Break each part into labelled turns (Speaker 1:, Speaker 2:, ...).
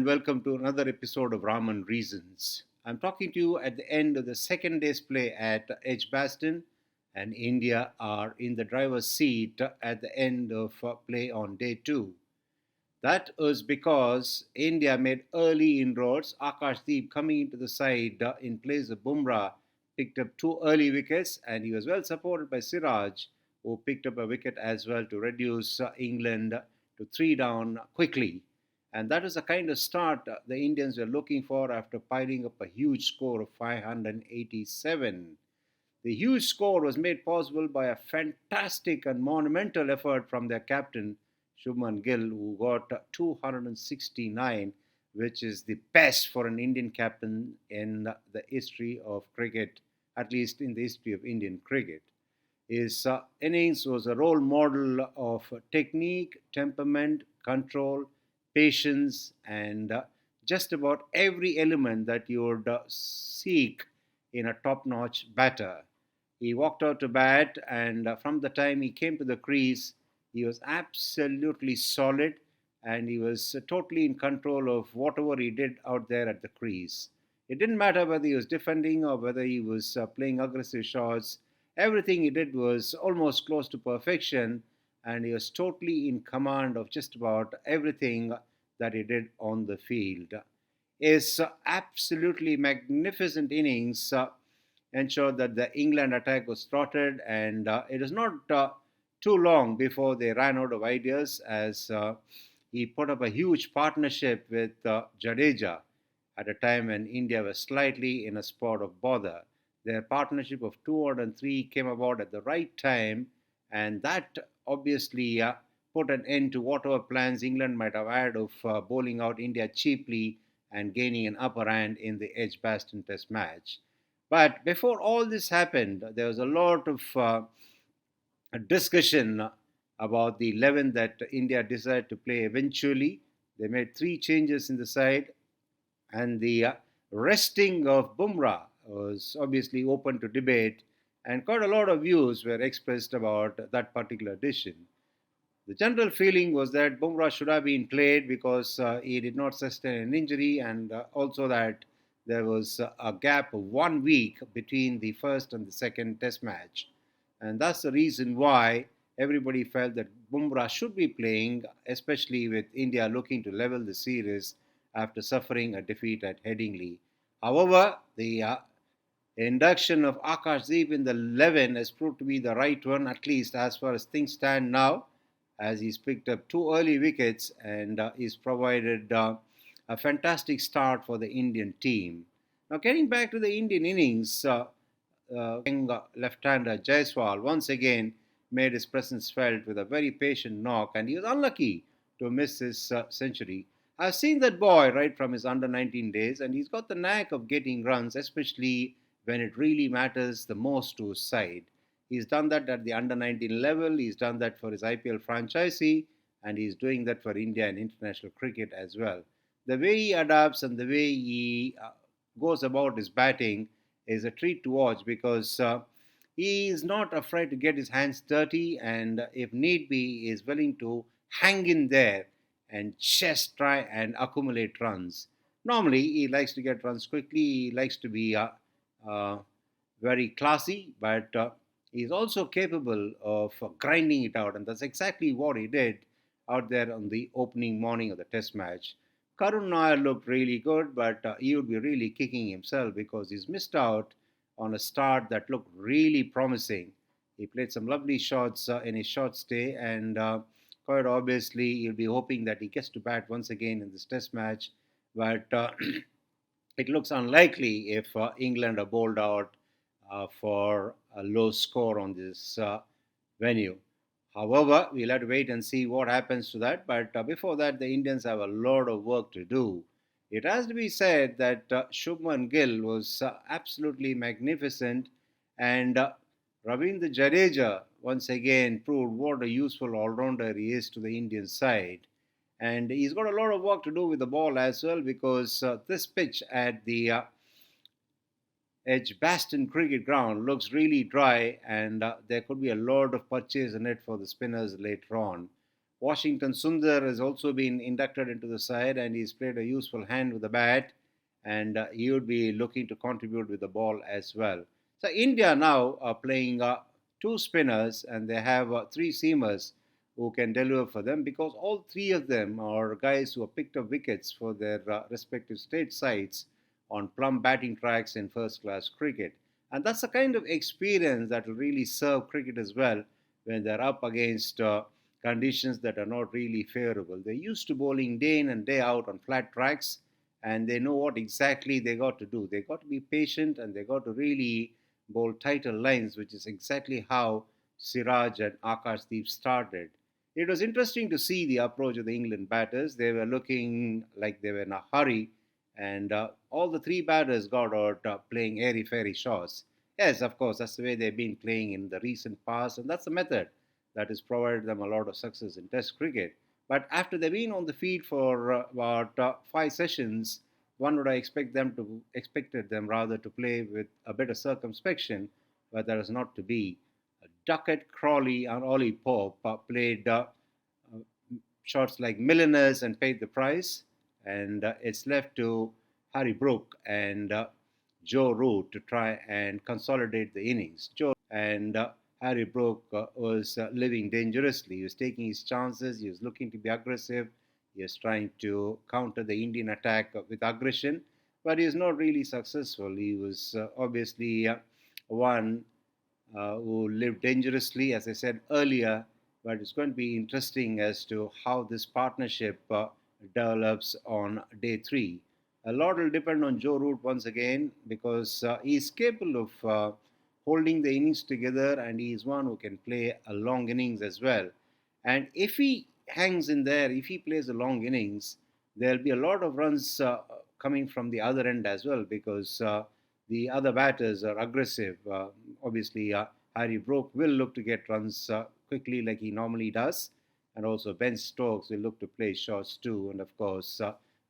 Speaker 1: welcome to another episode of Raman Reasons. I'm talking to you at the end of the second day's play at Edgbaston, and India are in the driver's seat at the end of play on day two. That was because India made early inroads. Akashdeep coming into the side in place of Bumrah picked up two early wickets, and he was well supported by Siraj, who picked up a wicket as well to reduce England to three down quickly. And that was the kind of start the Indians were looking for after piling up a huge score of 587. The huge score was made possible by a fantastic and monumental effort from their captain, Shubman Gill, who got 269, which is the best for an Indian captain in the history of cricket, at least in the history of Indian cricket. His innings was a role model of technique, temperament, control, patience, and just about every element that you would seek in a top notch batter. He walked out to bat, and from the time he came to the crease, he was absolutely solid and he was totally in control of whatever he did out there at the crease. It didn't matter whether he was defending or whether he was playing aggressive shots. Everything he did was almost close to perfection, and he was totally in command of just about everything that he did on the field. His absolutely magnificent innings ensured that the England attack was thwarted, and it was not too long before they ran out of ideas as he put up a huge partnership with Jadeja at a time when India was slightly in a spot of bother. Their partnership of 203 came about at the right time, and that obviously put an end to whatever plans England might have had of bowling out India cheaply and gaining an upper hand in the Edgbaston Test match. But before all this happened, there was a lot of discussion about the 11 that India decided to play eventually. They made three changes in the side, and the resting of Bumrah was obviously open to debate, and quite a lot of views were expressed about that particular decision. The general feeling was that Bumrah should have been played because he did not sustain an injury, and also that there was a gap of 1 week between the first and the second test match. And that's the reason why everybody felt that Bumrah should be playing, especially with India looking to level the series after suffering a defeat at Headingley. However, the induction of Akashdeep in the 11 has proved to be the right one, at least as far as things stand now, as he's picked up two early wickets and he's provided a fantastic start for the Indian team. Now, getting back to the Indian innings, left-hander Jaiswal once again made his presence felt with a very patient knock, and he was unlucky to miss his century. I've seen that boy right from his under 19 days, and he's got the knack of getting runs, especially when it really matters the most to his side. He's done that at the under 19 level, he's done that for his IPL franchisee, and he's doing that for India and international cricket as well. The way he adapts and the way he goes about his batting is a treat to watch because he is not afraid to get his hands dirty, and if need be, he is willing to hang in there and just try and accumulate runs. Normally, he likes to get runs quickly, he likes to be uh, very classy, but he's also capable of grinding it out, and that's exactly what he did out there on the opening morning of the test match. Karun Nair looked really good, but he would be really kicking himself because he's missed out on a start that looked really promising. He played some lovely shots in his short stay, and quite obviously, he'll be hoping that he gets to bat once again in this test match. But it looks unlikely if England are bowled out for a low score on this venue. However, we'll have to wait and see what happens to that. But before that, the Indians have a lot of work to do. It has to be said that Shubman Gill was absolutely magnificent, and Ravindra Jadeja once again proved what a useful all-rounder he is to the Indian side. And he's got a lot of work to do with the ball as well because this pitch at the Edgbaston cricket ground looks really dry, and there could be a lot of purchase in it for the spinners later on. Washington Sundar has also been inducted into the side, and he's played a useful hand with the bat, and he would be looking to contribute with the ball as well. So India now are playing two spinners, and they have three seamers who can deliver for them, because all three of them are guys who have picked up wickets for their respective state sides on plum batting tracks in first class cricket. And that's the kind of experience that will really serve cricket as well when they're up against conditions that are not really favorable. They're used to bowling day in and day out on flat tracks, and they know what exactly they got to do. They got to be patient, and they got to really bowl tighter lines, which is exactly how Siraj and Akashdeep started. It was interesting to see the approach of the England batters. They were looking like they were in a hurry, and all the three batters got out playing airy fairy shots. Yes, of course, that's the way they've been playing in the recent past, and that's the method that has provided them a lot of success in Test cricket. But after they've been on the field for about five sessions, one would have expected them rather to play with a bit of circumspection, but that is not to be. Duckett, Crawley, and Ollie Pope played shots like milliners and paid the price, and it's left to Harry Brook and Joe Root to try and consolidate the innings. And Harry Brook was living dangerously. He was taking his chances. He was looking to be aggressive. He was trying to counter the Indian attack with aggression, but he was not really successful. He was obviously one who lived dangerously, as I said earlier. But it's going to be interesting as to how this partnership develops on day three. A lot will depend on Joe Root once again, because he's capable of holding the innings together, and he is one who can play a long innings as well. And if he hangs in there, if he plays a long innings, there'll be a lot of runs coming from the other end as well, because the other batters are aggressive. Obviously, Harry Brook will look to get runs quickly like he normally does, and also Ben Stokes will look to play shots too. And of course,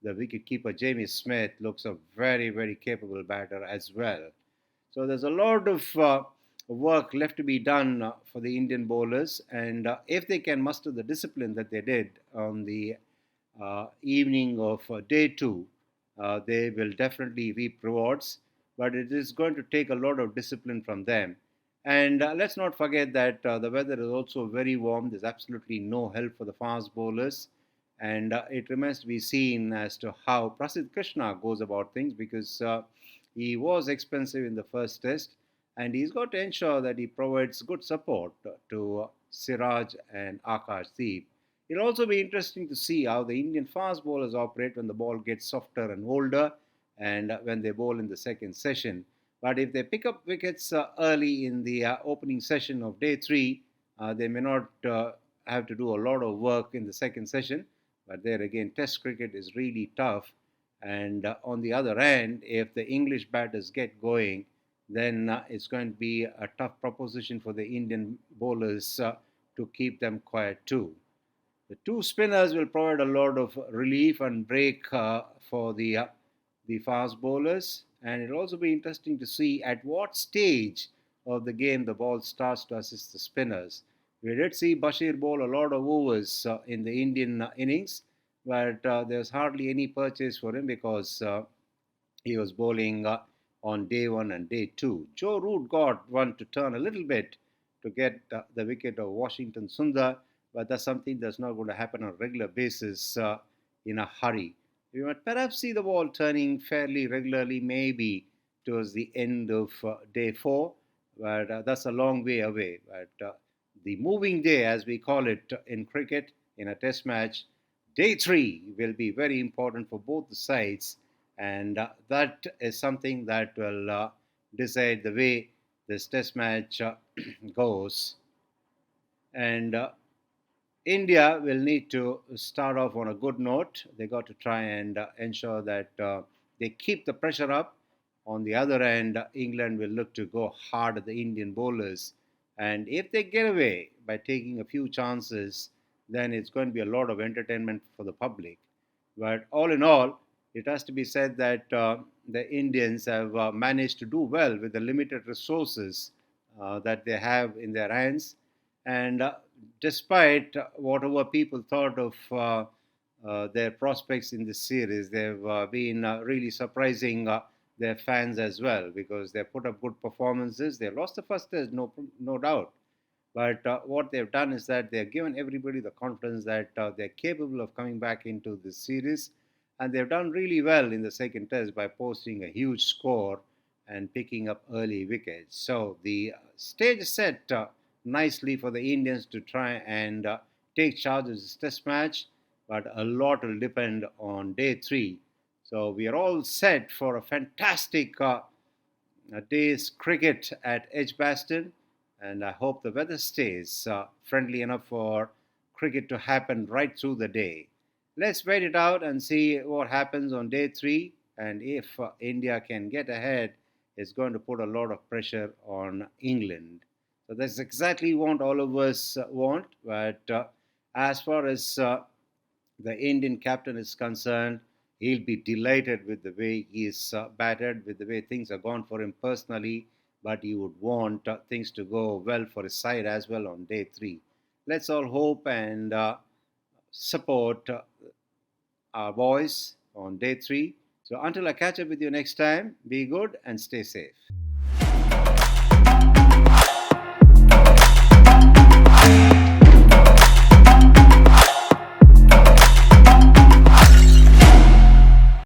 Speaker 1: the wicketkeeper Jamie Smith looks a very, very capable batter as well. So there's a lot of work left to be done for the Indian bowlers, and if they can muster the discipline that they did on the evening of day two, they will definitely reap rewards. But it is going to take a lot of discipline from them. And let's not forget that the weather is also very warm. There's absolutely no help for the fast bowlers. And it remains to be seen as to how Prasidh Krishna goes about things, because he was expensive in the first test, and he's got to ensure that he provides good support to Siraj and Akash Deep. It'll also be interesting to see how the Indian fast bowlers operate when the ball gets softer and older, and when they bowl in the second session. But if they pick up wickets early in the opening session of day three, they may not have to do a lot of work in the second session. But there again, Test cricket is really tough. And on the other hand, if the English batters get going, then it's going to be a tough proposition for the Indian bowlers to keep them quiet too. The two spinners will provide a lot of relief and break for the fast bowlers, and it'll also be interesting to see at what stage of the game the ball starts to assist the spinners. We did see Bashir bowl a lot of overs in the Indian innings, but there's hardly any purchase for him, because he was bowling on day one and day two. Joe Root got one to turn a little bit to get the wicket of Washington Sundar, but that's something that's not going to happen on a regular basis in a hurry. We might perhaps see the ball turning fairly regularly, maybe towards the end of day four, but that's a long way away. But the moving day, as we call it in cricket, in a test match, day three will be very important for both the sides, and that is something that will decide the way this test match goes. And India will need to start off on a good note. They got to try and ensure that they keep the pressure up. On the other end, England will look to go hard at the Indian bowlers. And if they get away by taking a few chances, then it's going to be a lot of entertainment for the public. But all in all, it has to be said that the Indians have managed to do well with the limited resources that they have in their hands. And despite whatever people thought of their prospects in this series, they've been really surprising their fans as well because they put up good performances. They lost the first test, no doubt. But what they've done is that they've given everybody the confidence that they're capable of coming back into this series. And they've done really well in the second test by posting a huge score and picking up early wickets. So the stage is set nicely for the Indians to try and take charge of this test match. But a lot will depend on day three. So we are all set for a fantastic day's cricket at Edgbaston, and I hope the weather stays friendly enough for cricket to happen right through the day. Let's wait it out and see what happens on day three, and if India can get ahead, it's going to put a lot of pressure on England. So that's exactly what all of us want. But as far as the Indian captain is concerned, he'll be delighted with the way he's batted, with the way things have gone for him personally. But he would want things to go well for his side as well on day three. Let's all hope and support our boys on day three. So until I catch up with you next time, be good and stay safe.